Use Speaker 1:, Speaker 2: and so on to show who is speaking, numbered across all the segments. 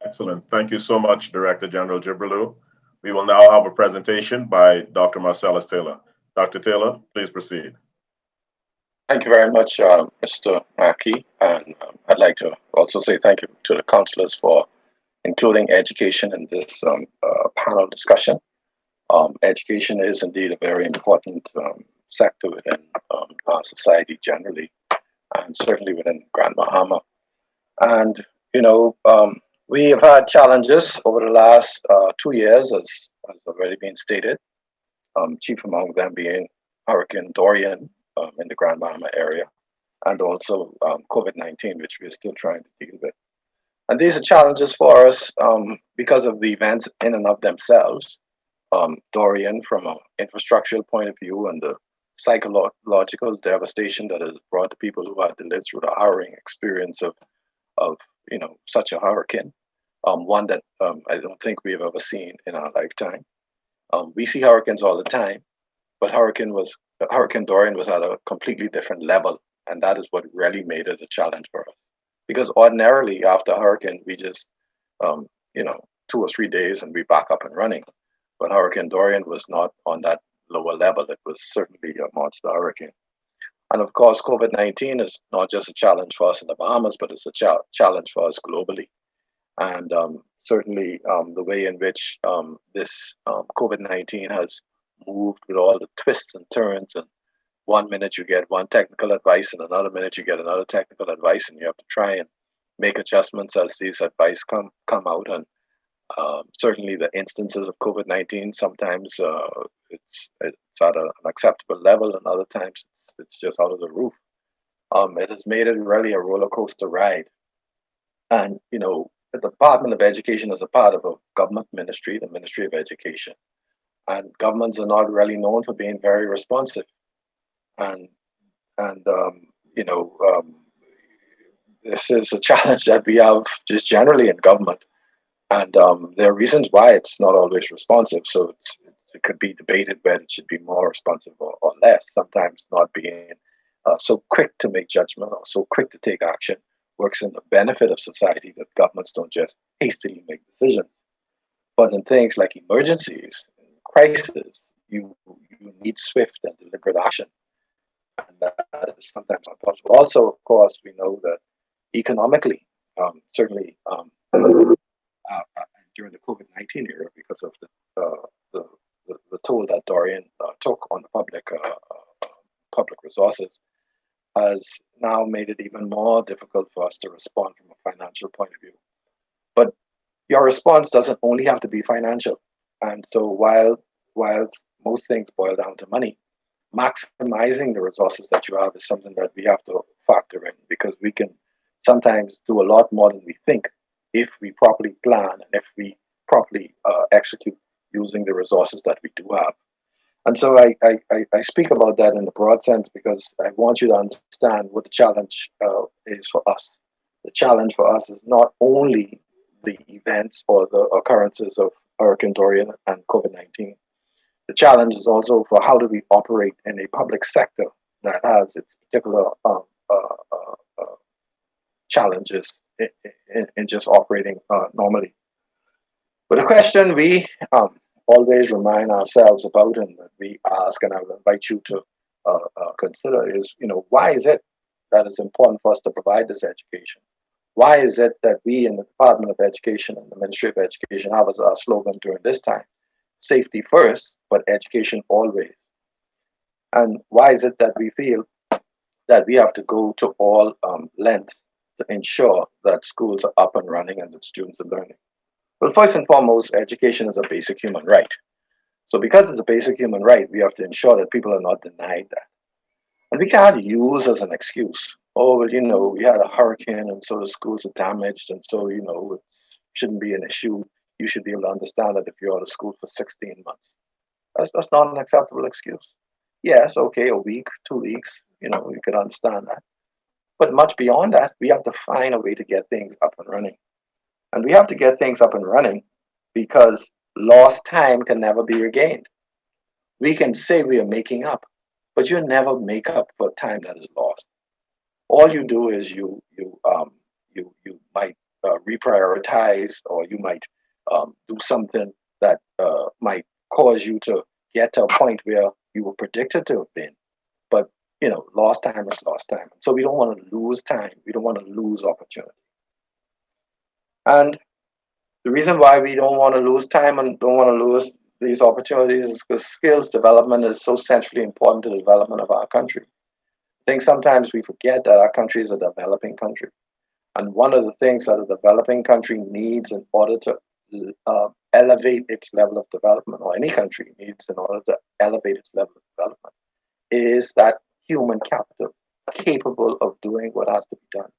Speaker 1: Excellent. Thank you so much, Director General Jibrilu. We will now have a presentation by Dr. Marcellus Taylor. Dr. Taylor, please proceed.
Speaker 2: Thank you very much, Mr. Mackey. And I'd like to also say thank you to the counselors for including education in this panel discussion. Education is indeed a very important sector within our society generally, and certainly within Grand Bahama. And, you know, we have had challenges over the last 2 years, as already been stated, chief among them being Hurricane Dorian in the Grand Bahama area, and also COVID-19, which we're still trying to deal with. And these are challenges for us because of the events in and of themselves. Dorian, from an infrastructural point of view, and the psychological devastation that has brought the people who had to live through the harrowing experience of such a hurricane, one that I don't think we've ever seen in our lifetime. We see hurricanes all the time, but Hurricane Dorian was at a completely different level, and that is what really made it a challenge for us. Because ordinarily, after a hurricane, we just, um, 2 or 3 days and we back up and running. But Hurricane Dorian was not on that lower level. It was certainly a monster hurricane. And of course, COVID-19 is not just a challenge for us in the Bahamas, but it's a challenge for us globally. And certainly the way in which this COVID-19 has moved with all the twists and turns, and 1 minute you get one technical advice and another minute you get another technical advice, and you have to try and make adjustments as these advice come out. And certainly the instances of COVID-19, sometimes it's at an acceptable level, and other times it's just out of the roof. It has made it really a roller coaster ride. And, the Department of Education is a part of a government ministry, the Ministry of Education. And governments are not really known for being very responsive. And, and this is a challenge that we have just generally in government. And there are reasons why it's not always responsive. So it could be debated whether it should be more responsive or less. Sometimes not being so quick to make judgment or so quick to take action works in the benefit of society, that governments don't just hastily make decisions. But in things like emergencies, crises, you need swift and deliberate action. And that is sometimes not possible. Also, of course, we know that economically, certainly during the COVID-19 era, because of the toll that Dorian took on the public resources, has now made it even more difficult for us to respond from a financial point of view. But your response doesn't only have to be financial. And so while most things boil down to money, maximizing the resources that you have is something that we have to factor in, because we can sometimes do a lot more than we think if we properly plan and if we properly execute using the resources that we do have. And so I speak about that in the broad sense because I want you to understand what the challenge is for us. The challenge for us is not only the events or the occurrences of Hurricane Dorian and COVID-19. The challenge is also for how do we operate in a public sector that has its particular challenges in just operating normally. But the question we always remind ourselves about, and that we ask, and I will invite you to consider, is, why is it that it's important for us to provide this education? Why is it that we in the Department of Education and the Ministry of Education have as our slogan during this time, safety first, but education always? And why is it that we feel that we have to go to all lengths to ensure that schools are up and running and that students are learning? Well, first and foremost, education is a basic human right. So because it's a basic human right, we have to ensure that people are not denied that. And we can't use as an excuse, oh, well, we had a hurricane and so the schools are damaged and so, it shouldn't be an issue. You should be able to understand that if you're out of school for 16 months. That's not an acceptable excuse. Yes, okay, a week, 2 weeks, you could understand that. But much beyond that, we have to find a way to get things up and running. And we have to get things up and running because lost time can never be regained. We can say we are making up, but you never make up for time that is lost. All you do is you might reprioritize, or you might do something that might cause you to get to a point where you were predicted to have been. But lost time is lost time. So we don't want to lose time. We don't want to lose opportunity. And the reason why we don't want to lose time and don't want to lose these opportunities is because skills development is so centrally important to the development of our country. I think sometimes we forget that our country is a developing country. And one of the things that a developing country needs in order to elevate its level of development, or any country needs in order to elevate its level of development, is that human capital capable of doing what has to be done.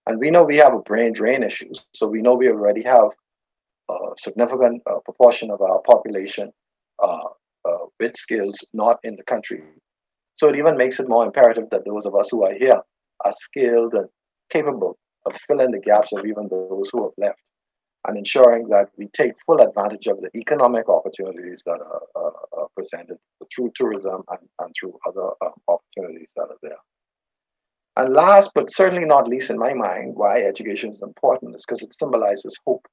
Speaker 2: And we know we have a brain drain issue. So we know we already have a significant proportion of our population uh, with skills not in the country. So it even makes it more imperative that those of us who are here are skilled and capable of filling the gaps of even those who have left, and ensuring that we take full advantage of the economic opportunities that are presented through tourism and through other opportunities that are there. And last but certainly not least in my mind, why education is important is because it symbolizes hope.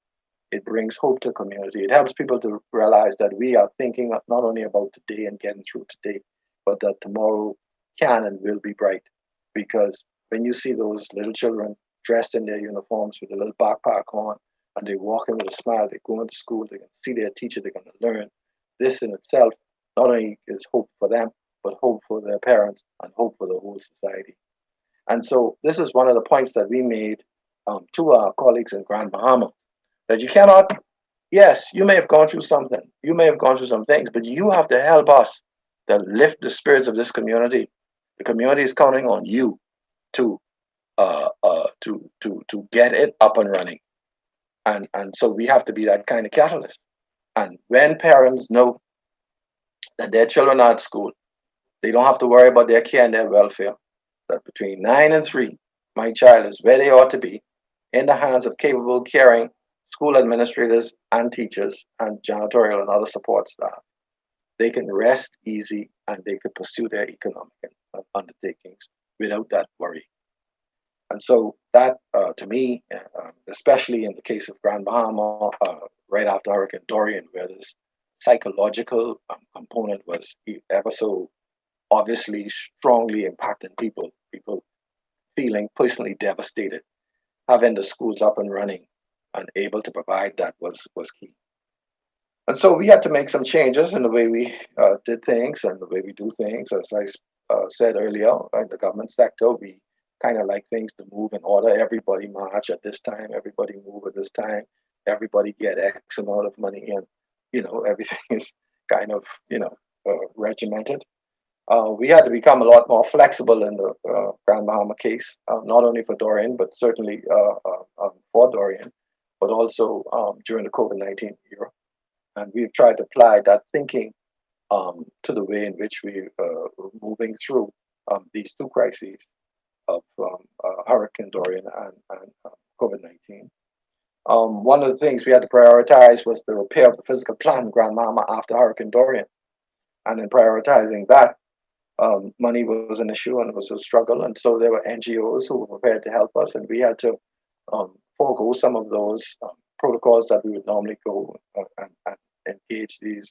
Speaker 2: It brings hope to community. It helps people to realize that we are thinking not only about today and getting through today, but that tomorrow can and will be bright. Because when you see those little children dressed in their uniforms with a little backpack on, and they walk in with a smile, they go into school, they can see their teacher, they're going to learn. This in itself not only is hope for them, but hope for their parents and hope for the whole society. And so this is one of the points that we made to our colleagues in Grand Bahama, that you cannot, yes, you may have gone through something, you may have gone through some things, but you have to help us to lift the spirits of this community. The community is counting on you to to get it up and running. And so we have to be that kind of catalyst. And when parents know that their children are at school, they don't have to worry about their care and their welfare. That between 9 and 3, my child is where they ought to be, in the hands of capable, caring school administrators and teachers and janitorial and other support staff. They can rest easy and they can pursue their economic undertakings without that worry. And so that, to me, especially in the case of Grand Bahama, right after Hurricane Dorian, where this psychological component was ever so obviously strongly impacting people feeling personally devastated, having the schools up and running and able to provide that was key. And so we had to make some changes in the way we did things and the way we do things. As I said earlier, in the government sector, we kind of like things to move in order. Everybody march at this time, everybody move at this time, everybody get X amount of money, and everything is kind of regimented. We had to become a lot more flexible in the Grand Bahama case, not only for Dorian, but certainly for Dorian, but also during the COVID-19 era. And we've tried to apply that thinking to the way in which we are moving through these two crises of Hurricane Dorian and COVID-19. One of the things we had to prioritize was the repair of the physical plant in Grand Bahama after Hurricane Dorian. And in prioritizing that, money was an issue and it was a struggle. And so there were NGOs who were prepared to help us, and we had to forego some of those protocols that we would normally go and engage these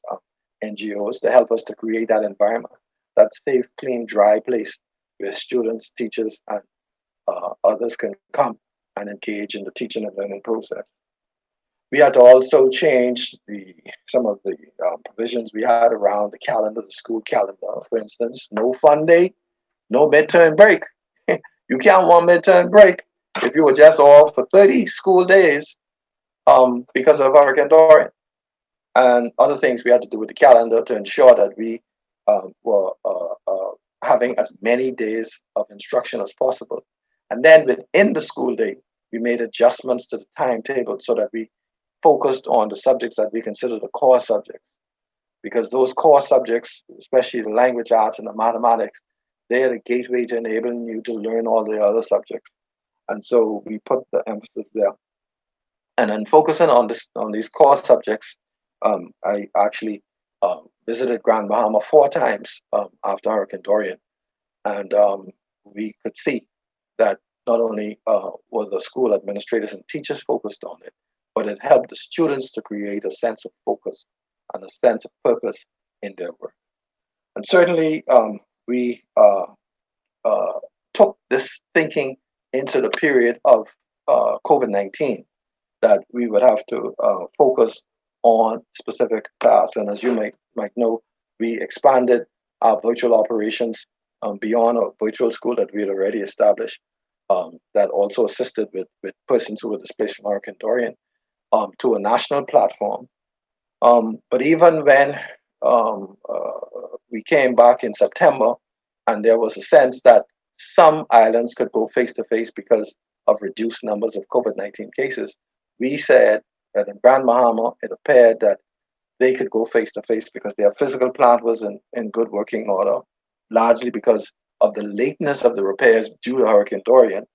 Speaker 2: NGOs to help us to create that environment, that safe, clean, dry place where students, teachers, and others can come and engage in the teaching and learning process. We had to also change some of the provisions we had around the calendar, the school calendar. For instance, no fun day, no midterm break. You can't want midterm break if you were just off for 30 school days because of Hurricane Dorian and other things we had to do with the calendar to ensure that we were having as many days of instruction as possible. And then within the school day, we made adjustments to the timetable so that we focused on the subjects that we consider the core subjects. Because those core subjects, especially the language arts and the mathematics, they are the gateway to enabling you to learn all the other subjects. And so we put the emphasis there. And then focusing on these core subjects, I actually visited Grand Bahama 4 times after Hurricane Dorian, and we could see that not only were the school administrators and teachers focused on it, but it helped the students to create a sense of focus and a sense of purpose in their work. And certainly, we uh, took this thinking into the period of COVID-19, that we would have to focus on specific tasks. And as you might know, we expanded our virtual operations beyond a virtual school that we had already established, that also assisted with persons who were displaced from Hurricane Dorian, to a national platform. But even when we came back in September, and there was a sense that some islands could go face to face because of reduced numbers of COVID-19 cases, we said that in Grand Bahama, it appeared that they could go face to face because their physical plant was in good working order, largely because of the lateness of the repairs due to Hurricane Dorian,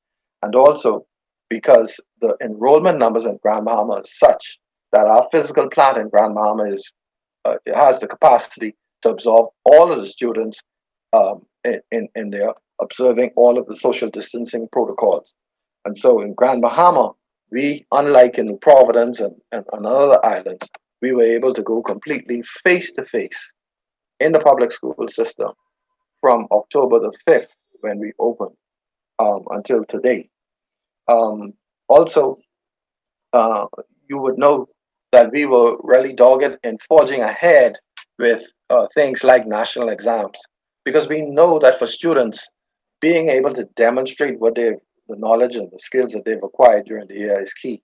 Speaker 2: and also because the enrollment numbers in Grand Bahama is such that our physical plant in Grand Bahama it has the capacity to absorb all of the students in there, observing all of the social distancing protocols. And so in Grand Bahama, we, unlike in Providence and other islands, we were able to go completely face to face in the public school system from October the 5th, when we opened, until today. Um, Also, uh, you would know that we were really dogged in forging ahead with things like national exams, because we know that for students, being able to demonstrate the knowledge and the skills that they've acquired during the year is key.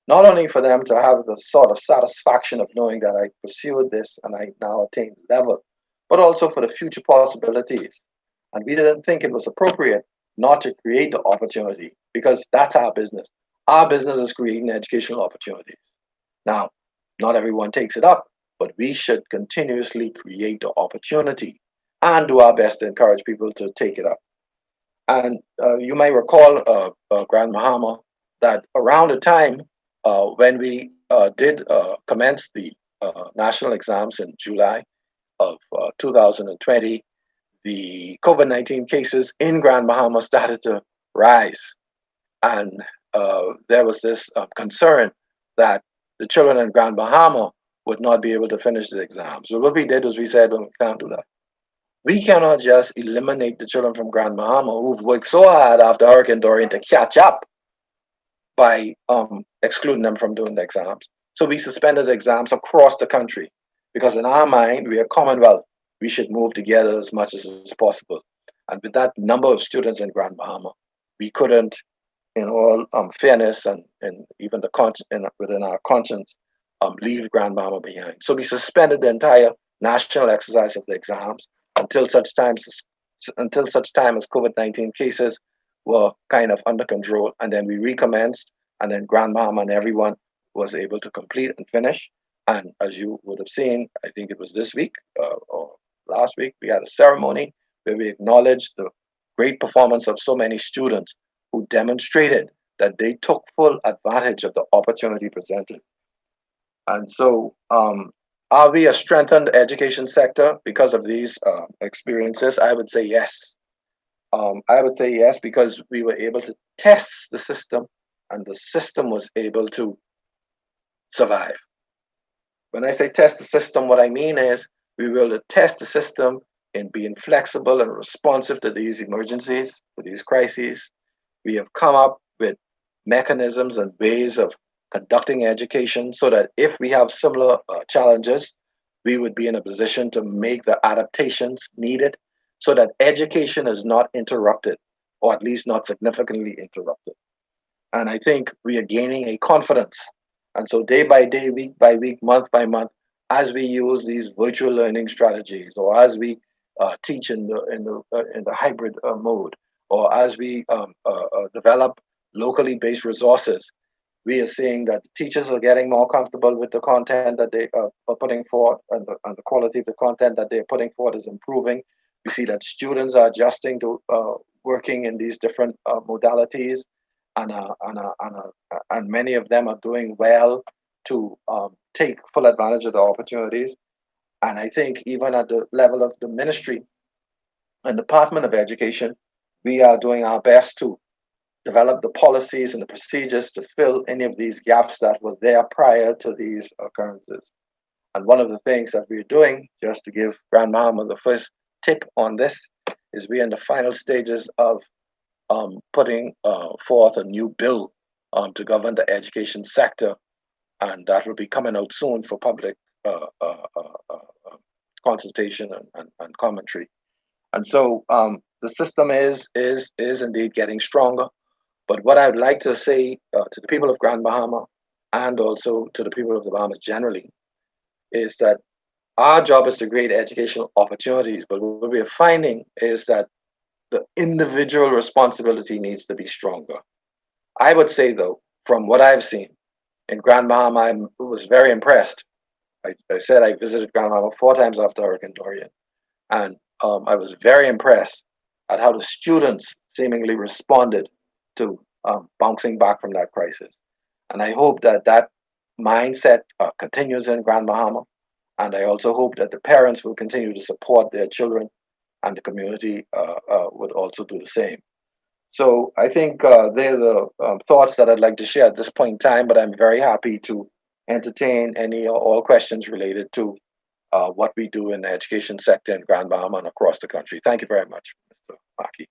Speaker 2: Not only for them to have the sort of satisfaction of knowing that I pursued this and I now attained the level, but also for the future possibilities. And we didn't think it was appropriate not to create the opportunity, because that's our business. Our business is creating educational opportunities. Now, not everyone takes it up, but we should continuously create the opportunity and do our best to encourage people to take it up. And you may recall, Grand Bahama, that around the time when we did commence the national exams in July of 2020, the COVID-19 cases in Grand Bahama started to rise. And there was this concern that the children in Grand Bahama would not be able to finish the exams. So what we did was we said, well, we can't do that. We cannot just eliminate the children from Grand Bahama who've worked so hard after Hurricane Dorian to catch up by excluding them from doing the exams. So we suspended exams across the country, because in our mind, we are Commonwealth. We should move together as much as is possible. And with that number of students in Grand Bahama, we couldn't, in all fairness and even within our conscience, leave Grand Bahama behind. So we suspended the entire national exercise of the exams until such time as COVID-19 cases were kind of under control, and then we recommenced, and then Grand Bahama and everyone was able to complete and finish. And as you would have seen, I think it was this week or last week, we had a ceremony where we acknowledged the great performance of so many students who demonstrated that they took full advantage of the opportunity presented. And so, are we a strengthened education sector because of these experiences? I would say yes. I would say yes, because we were able to test the system, and the system was able to survive. When I say test the system, what I mean is we were able to test the system in being flexible and responsive to these emergencies, to these crises. We have come up with mechanisms and ways of conducting education so that if we have similar challenges, we would be in a position to make the adaptations needed so that education is not interrupted, or at least not significantly interrupted. And I think we are gaining a confidence. And so day by day, week by week, month by month, as we use these virtual learning strategies, or as we teach in the hybrid mode, or as we develop locally based resources, we are seeing that teachers are getting more comfortable with the content that they are putting forth, and the quality of the content that they're putting forth is improving. We see that students are adjusting to working in these different modalities, and many of them are doing well to take full advantage of the opportunities. And I think even at the level of the ministry and Department of Education, we are doing our best to develop the policies and the procedures to fill any of these gaps that were there prior to these occurrences. And one of the things that we're doing, just to give Grand Bahama the first tip on this, is we're in the final stages of putting forth a new bill to govern the education sector, and that will be coming out soon for public consultation and commentary. And so the system is indeed getting stronger. But what I would like to say to the people of Grand Bahama and also to the people of the Bahamas generally is that our job is to create educational opportunities. But what we are finding is that the individual responsibility needs to be stronger. I would say, though, from what I've seen in Grand Bahama, I was very impressed. I said I visited Grand Bahama 4 times after Hurricane Dorian, and I was very impressed at how the students seemingly responded to bouncing back from that crisis. And I hope that that mindset continues in Grand Bahama. And I also hope that the parents will continue to support their children and the community would also do the same. So I think they're the thoughts that I'd like to share at this point in time, but I'm very happy to entertain any or all questions related to what we do in the education sector in Grand Bahama and across the country. Thank you very much, Mr. Maki.